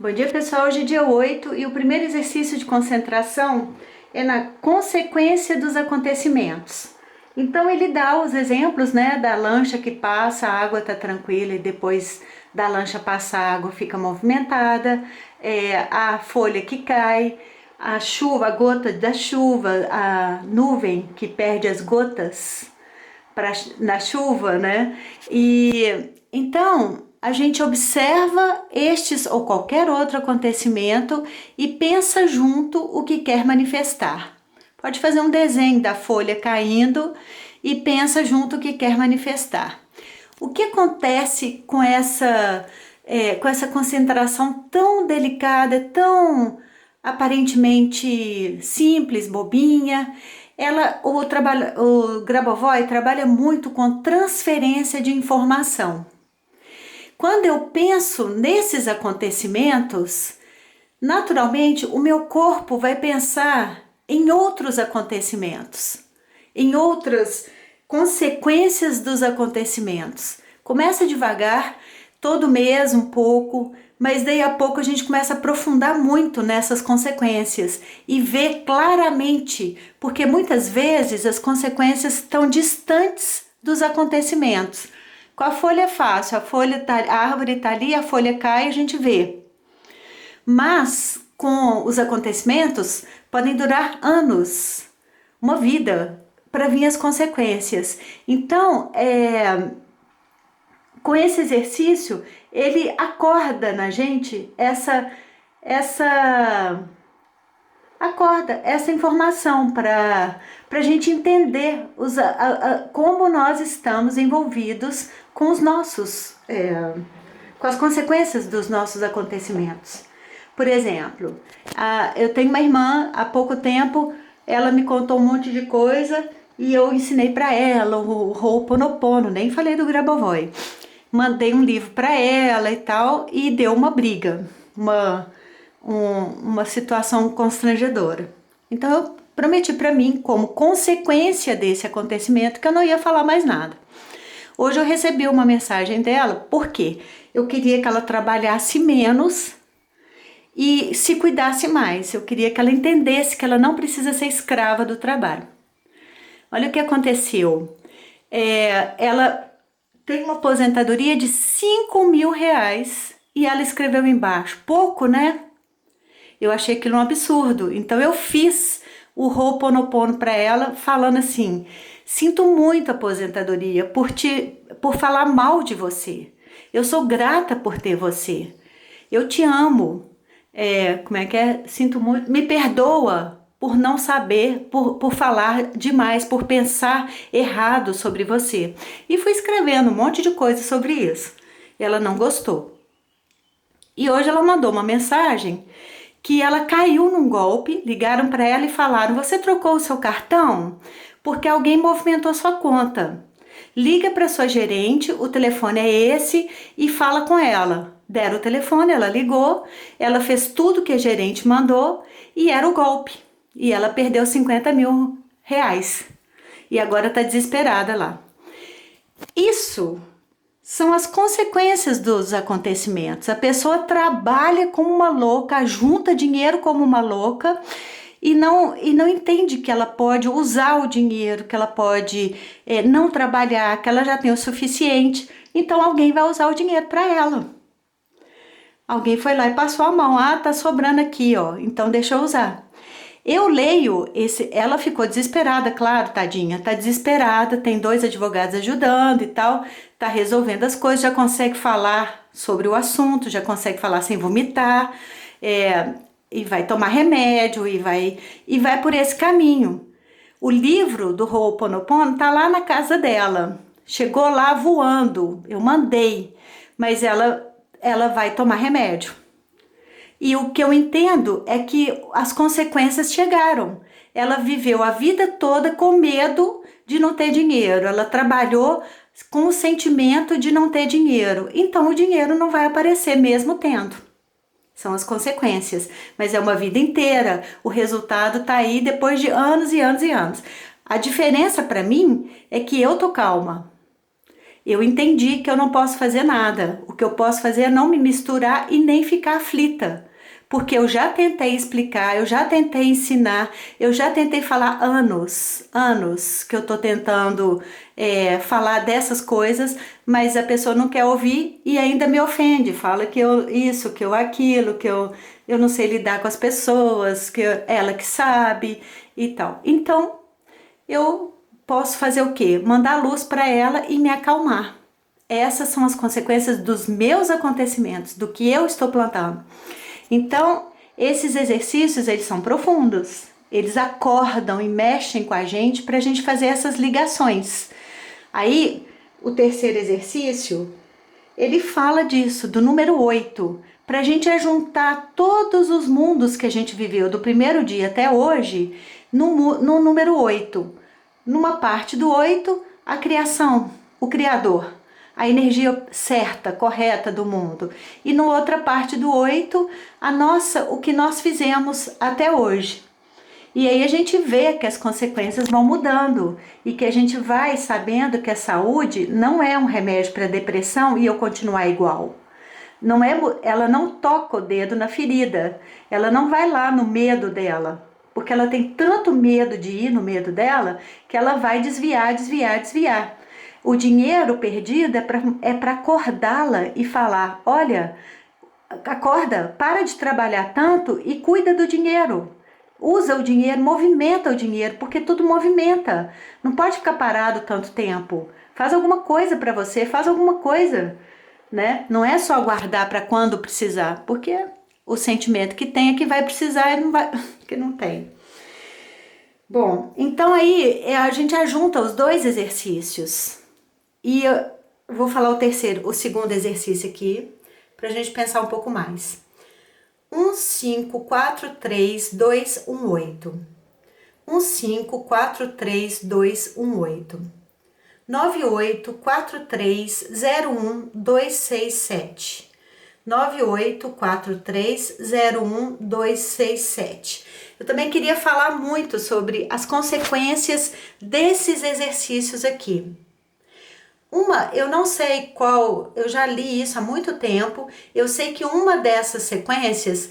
Bom dia, pessoal. Hoje é dia 8 e o primeiro exercício de concentração é na consequência dos acontecimentos. Então ele dá os exemplos, né, da lancha que passa, a água está tranquila e depois da lancha passar a água fica movimentada, a folha que cai, a chuva, a gota da chuva, a nuvem que perde as gotas na chuva, né? E então a gente observa estes ou qualquer outro acontecimento e pensa junto o que quer manifestar. Pode fazer um desenho da folha caindo e pensa junto o que quer manifestar. O que acontece com essa concentração tão delicada, tão aparentemente simples, bobinha? O Grabovoi trabalha muito com transferência de informação. Quando eu penso nesses acontecimentos, naturalmente o meu corpo vai pensar em outros acontecimentos, em outras consequências dos acontecimentos. Começa devagar, todo mês um pouco, mas daí a pouco a gente começa a aprofundar muito nessas consequências e ver claramente, porque muitas vezes as consequências estão distantes dos acontecimentos. Com a folha é fácil, a árvore está ali, a folha cai, a gente vê. Mas com os acontecimentos podem durar anos, uma vida, para vir as consequências. Então, com esse exercício, ele acorda na gente essa informação para a gente entender como nós estamos envolvidos com com as consequências dos nossos acontecimentos. Por exemplo, eu tenho uma irmã, há pouco tempo, ela me contou um monte de coisa e eu ensinei para ela o Ho'oponopono, nem falei do Grabovoi. Mandei um livro para ela e tal, e deu uma briga, uma situação constrangedora. Então eu prometi para mim, como consequência desse acontecimento, que eu não ia falar mais nada. Hoje eu recebi uma mensagem dela, porque eu queria que ela trabalhasse menos e se cuidasse mais. Eu queria que ela entendesse que ela não precisa ser escrava do trabalho. Olha o que aconteceu. Ela tem uma aposentadoria de 5.000 reais e ela escreveu embaixo, pouco, né? Eu achei aquilo um absurdo. Então eu fiz o Ho'oponopono para ela, falando assim: sinto muito a aposentadoria por falar mal de você. Eu sou grata por ter você. Eu te amo. Como é que é? Sinto muito. Me perdoa por não saber, por falar demais, por pensar errado sobre você. E fui escrevendo um monte de coisa sobre isso. Ela não gostou. E hoje ela mandou uma mensagem que ela caiu num golpe, ligaram para ela e falaram: você trocou o seu cartão porque alguém movimentou sua conta. Liga para sua gerente, o telefone é esse, e fala com ela. Deram o telefone, ela ligou, ela fez tudo que a gerente mandou e era o golpe. E ela perdeu 50.000 reais. E agora está desesperada lá. Isso são as consequências dos acontecimentos. A pessoa trabalha como uma louca, junta dinheiro como uma louca e não entende que ela pode usar o dinheiro, que ela pode não trabalhar, que ela já tem o suficiente. Então alguém vai usar o dinheiro para ela. Alguém foi lá e passou a mão. Ah, tá sobrando aqui, ó. Então deixa eu usar. Eu leio ela ficou desesperada, claro, tadinha, tá desesperada, tem 2 advogados ajudando e tal, tá resolvendo as coisas, já consegue falar sobre o assunto, já consegue falar sem vomitar, e vai tomar remédio e vai por esse caminho. O livro do Ho'oponopono tá lá na casa dela, chegou lá voando, eu mandei, mas ela vai tomar remédio. E o que eu entendo é que as consequências chegaram. Ela viveu a vida toda com medo de não ter dinheiro. Ela trabalhou com o sentimento de não ter dinheiro. Então o dinheiro não vai aparecer mesmo tendo. São as consequências. Mas é uma vida inteira. O resultado está aí depois de anos e anos e anos. A diferença para mim é que eu tô calma. Eu entendi que eu não posso fazer nada. O que eu posso fazer é não me misturar e nem ficar aflita. Porque eu já tentei explicar, eu já tentei ensinar, eu já tentei falar anos que eu tô tentando falar dessas coisas, mas a pessoa não quer ouvir e ainda me ofende, fala que eu isso, que eu aquilo, que eu não sei lidar com as pessoas, ela que sabe e tal. Então, eu posso fazer o quê? Mandar luz para ela e me acalmar. Essas são as consequências dos meus acontecimentos, do que eu estou plantando. Então, esses exercícios, eles são profundos. Eles acordam e mexem com a gente para a gente fazer essas ligações. Aí, o terceiro exercício, ele fala disso, do número 8, para a gente juntar todos os mundos que a gente viveu do primeiro dia até hoje no número 8. Numa parte do 8, a criação, o Criador, a energia certa, correta do mundo. E na outra parte do 8, o que nós fizemos até hoje. E aí a gente vê que as consequências vão mudando e que a gente vai sabendo que a saúde não é um remédio para depressão e eu continuar igual. Não é, ela não toca o dedo na ferida, ela não vai lá no medo dela, porque ela tem tanto medo de ir no medo dela que ela vai desviar. O dinheiro perdido é para acordá-la e falar: olha, acorda, para de trabalhar tanto e cuida do dinheiro. Usa o dinheiro, movimenta o dinheiro, porque tudo movimenta. Não pode ficar parado tanto tempo. Faz alguma coisa para você, faz alguma coisa, né? Não é só guardar para quando precisar, porque o sentimento que tem é que vai precisar e não vai, que não tem. Bom, então aí a gente ajunta os dois exercícios. E eu vou falar o segundo exercício aqui, para a gente pensar um pouco mais. 1, 5, 4, 3, 2, 1, 8. 1, 5, 4, 3, 2, 1, 8. 9, 8, 4, 3, 0, 1, 2, 6, 7. 9, 8, 4, 3, 0, 1, 2, 6, 7. Eu também queria falar muito sobre as consequências desses exercícios aqui. Eu não sei qual, eu já li isso há muito tempo, eu sei que uma dessas sequências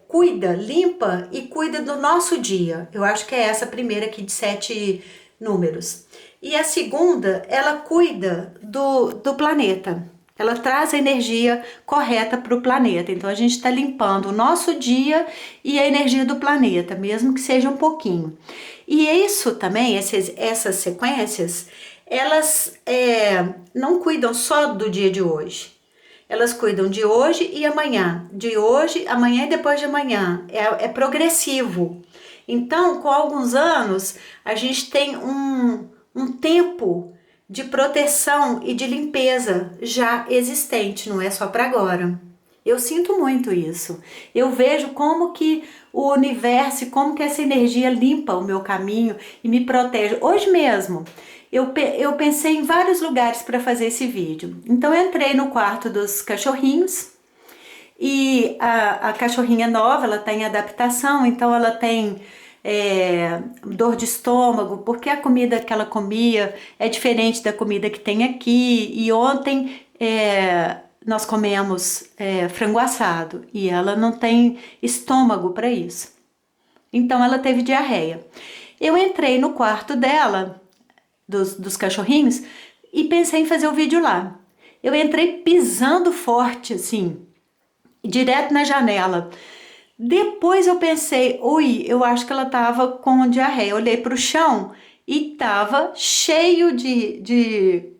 cuida, limpa e cuida do nosso dia. Eu acho que é essa primeira aqui de 7 números. E a segunda, ela cuida do planeta. Ela traz a energia correta para o planeta. Então a gente está limpando o nosso dia e a energia do planeta, mesmo que seja um pouquinho. E isso também, essas sequências, elas não cuidam só do dia de hoje. Elas cuidam de hoje e amanhã. De hoje, amanhã e depois de amanhã. É progressivo. Então, com alguns anos, a gente tem um tempo de proteção e de limpeza já existente, não é só para agora. Eu sinto muito isso. Eu vejo como que o universo, como que essa energia limpa o meu caminho e me protege. Hoje mesmo, eu pensei em vários lugares para fazer esse vídeo. Então eu entrei no quarto dos cachorrinhos e a cachorrinha nova, ela está em adaptação, então ela tem dor de estômago, porque a comida que ela comia é diferente da comida que tem aqui. E ontem nós comemos frango assado e ela não tem estômago para isso. Então ela teve diarreia. Eu entrei no quarto dela, dos cachorrinhos, e pensei em fazer o vídeo lá. Eu entrei pisando forte, assim, direto na janela. Depois eu pensei, eu acho que ela tava com diarreia. Eu olhei pro chão e tava cheio de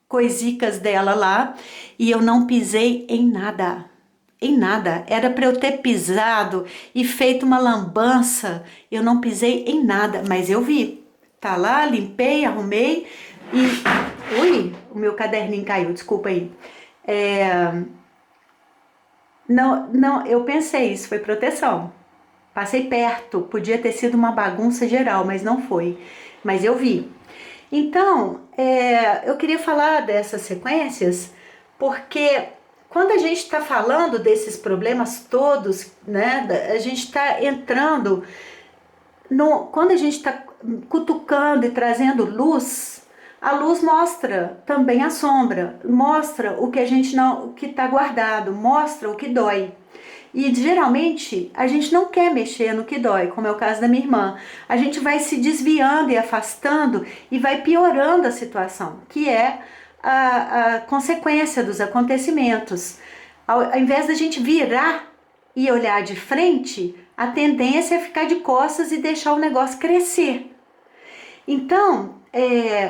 coisicas dela lá e eu não pisei em nada. Em nada. Era para eu ter pisado e feito uma lambança. Eu não pisei em nada, mas eu vi. Tá lá, limpei, arrumei e... o meu caderninho caiu, desculpa aí. Não, eu pensei, isso foi proteção. Passei perto, podia ter sido uma bagunça geral, mas não foi. Mas eu vi. Então, eu queria falar dessas sequências, porque quando a gente está falando desses problemas todos, né, a gente está entrando, quando a gente está cutucando e trazendo luz A luz mostra também a sombra, mostra o que a gente não, o que está guardado, mostra o que dói. E geralmente a gente não quer mexer no que dói, como é o caso da minha irmã. A gente vai se desviando e afastando e vai piorando a situação, que é a consequência dos acontecimentos. Ao invés da gente virar e olhar de frente, a tendência é ficar de costas e deixar o negócio crescer. Então,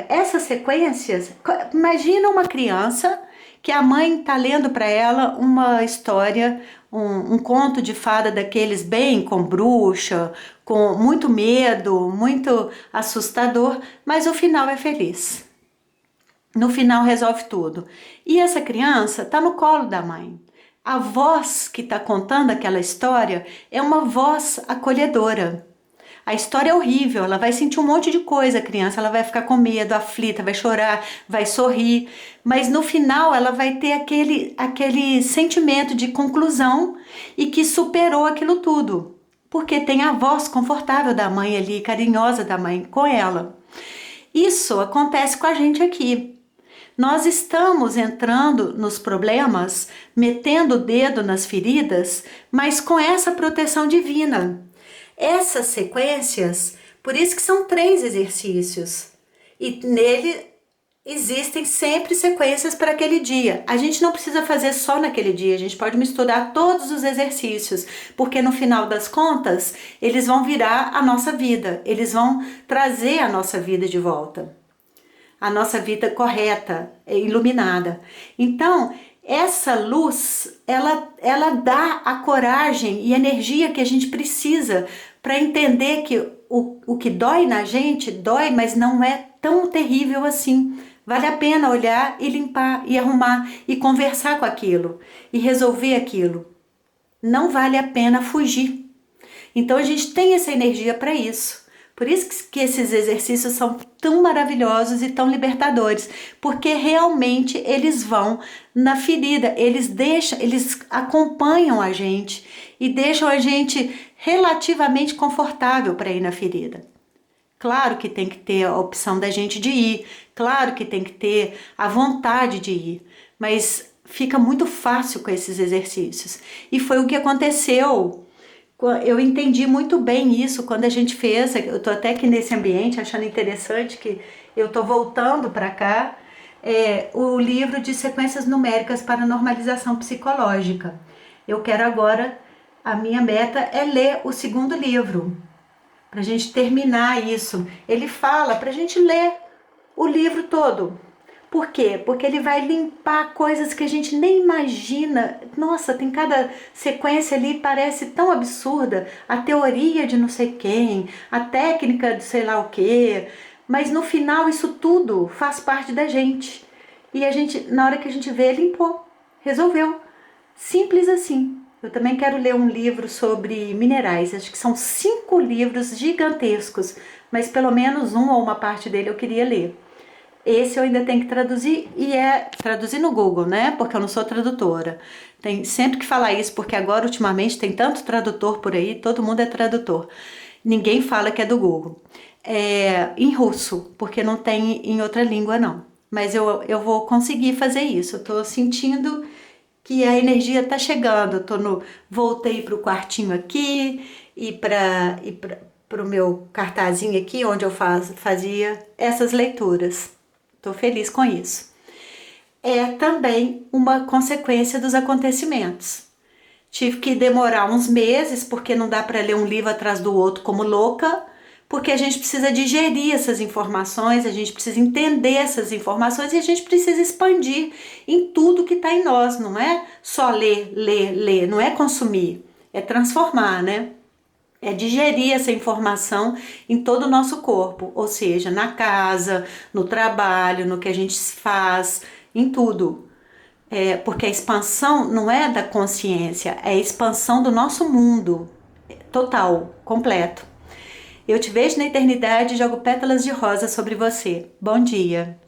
essas sequências, imagina uma criança que a mãe está lendo para ela uma história, um conto de fada daqueles bem com bruxa, com muito medo, muito assustador, mas o final é feliz. No final resolve tudo. E essa criança está no colo da mãe. A voz que está contando aquela história é uma voz acolhedora. A história é horrível, ela vai sentir um monte de coisa, a criança, ela vai ficar com medo, aflita, vai chorar, vai sorrir, mas no final ela vai ter aquele sentimento de conclusão e que superou aquilo tudo, porque tem a voz confortável da mãe ali, carinhosa da mãe com ela. Isso acontece com a gente aqui. Nós estamos entrando nos problemas, metendo o dedo nas feridas, mas com essa proteção divina. Essas sequências, por isso que são 3 exercícios, e nele existem sempre sequências para aquele dia. A gente não precisa fazer só naquele dia, a gente pode misturar todos os exercícios, porque no final das contas, eles vão virar a nossa vida, eles vão trazer a nossa vida de volta, a nossa vida correta, iluminada. Então, essa luz, ela dá a coragem e energia que a gente precisa para entender que o que dói na gente, dói, mas não é tão terrível assim. Vale a pena olhar e limpar e arrumar e conversar com aquilo e resolver aquilo. Não vale a pena fugir. Então a gente tem essa energia para isso. Por isso que esses exercícios são tão maravilhosos e tão libertadores, porque realmente eles vão na ferida, eles acompanham a gente e deixam a gente relativamente confortável para ir na ferida. Claro que tem que ter a opção da gente de ir, claro que tem que ter a vontade de ir, mas fica muito fácil com esses exercícios. E foi o que aconteceu. Eu entendi muito bem isso quando a gente fez. Eu tô até aqui nesse ambiente achando interessante que eu tô voltando para cá, o livro de sequências numéricas para normalização psicológica. Eu quero agora, a minha meta é ler o 2º livro, pra gente terminar isso. Ele fala pra gente ler o livro todo. Por quê? Porque ele vai limpar coisas que a gente nem imagina. Nossa, tem cada sequência ali, parece tão absurda. A teoria de não sei quem, a técnica de sei lá o quê. Mas no final isso tudo faz parte da gente. E a gente, na hora que a gente vê, limpou, resolveu. Simples assim. Eu também quero ler um livro sobre minerais. Acho que são 5 livros gigantescos, mas pelo menos um ou uma parte dele eu queria ler. Esse eu ainda tenho que traduzir, e traduzir no Google, né? Porque eu não sou tradutora. Tem sempre que falar isso, porque agora ultimamente tem tanto tradutor por aí, todo mundo é tradutor. Ninguém fala que é do Google. Em russo, porque não tem em outra língua não. Mas eu vou conseguir fazer isso. Eu tô sentindo que a energia tá chegando. Voltei pro quartinho aqui e pro meu cartazinho aqui, onde eu fazia essas leituras. Estou feliz com isso. É também uma consequência dos acontecimentos. Tive que demorar uns meses, porque não dá para ler um livro atrás do outro como louca, porque a gente precisa digerir essas informações, a gente precisa entender essas informações e a gente precisa expandir em tudo que está em nós, não é só ler, não é consumir, é transformar, né? É digerir essa informação em todo o nosso corpo, ou seja, na casa, no trabalho, no que a gente faz, em tudo. Porque a expansão não é da consciência, é a expansão do nosso mundo, total, completo. Eu te vejo na eternidade e jogo pétalas de rosa sobre você. Bom dia!